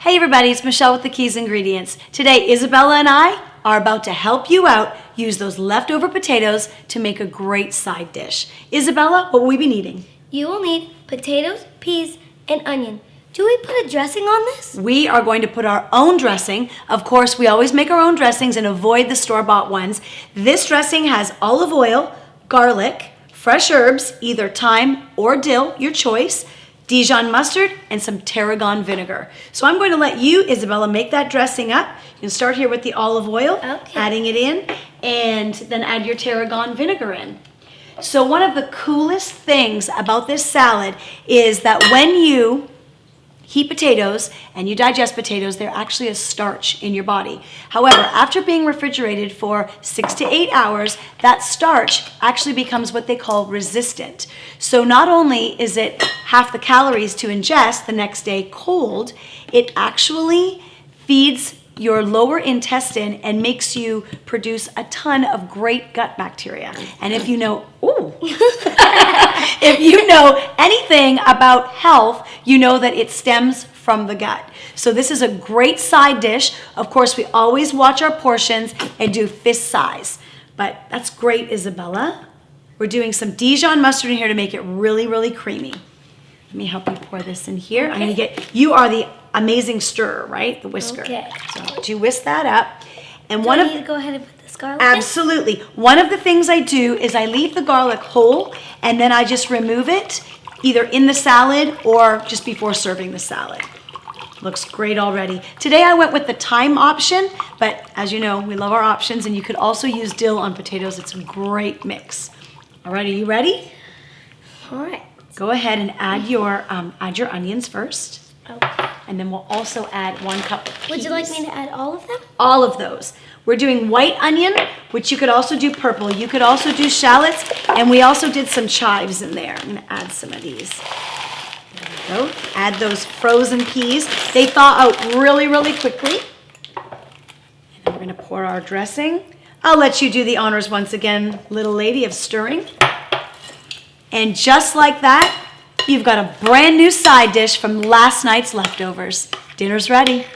Hey everybody, it's Michelle with the Keys Ingredients. Today, Isabella and I are about to help you out use those leftover potatoes to make a great side dish. Isabella, what will we be needing? You will need potatoes, peas, and onion. Do we put a dressing on this? We are going to put our own dressing. Of course, we always make our own dressings and avoid the store-bought ones. This dressing has olive oil, garlic, fresh herbs, either thyme or dill, your choice, Dijon mustard, and some tarragon vinegar. So I'm going to let you, Isabella, make that dressing up. You can start here with the olive oil, adding it in, and then add your tarragon vinegar in. So one of the coolest things about this salad is that when you heat potatoes and you digest potatoes, they're actually a starch in your body. However, after being refrigerated for 6 to 8 hours, that starch actually becomes what they call resistant. So not only is it half the calories to ingest the next day cold, it actually feeds your lower intestine and makes you produce a ton of great gut bacteria. And if you know, if you know anything about health, you know that it stems from the gut. So this is a great side dish. Of course, we always watch our portions and do fist size. But that's great, Isabella. We're doing some Dijon mustard in here to make it really, really creamy. Let me help you pour this in here. Okay. I'm gonna get, you are the amazing stirrer, right? The whisker. Okay. So do you whisk that up? And do I need to go ahead and put this garlic in? Absolutely. One of the things I do is I leave the garlic whole and then I just remove it either in the salad or just before serving the salad. Looks great already. Today I went with the thyme option, but as you know, we love our options, and you could also use dill on potatoes. It's a great mix. All right, are you ready? All right. Go ahead and add your onions first. Okay. And then we'll also add 1 cup of peas. Would you like me to add all of them? All of those. We're doing white onion, which you could also do purple. You could also do shallots, and we also did some chives in there. I'm gonna add some of these. There we go. Add those frozen peas. They thaw out really, really quickly. And then we're gonna pour our dressing. I'll let you do the honors once again, little lady, of stirring. And just like that, you've got a brand new side dish from last night's leftovers. Dinner's ready.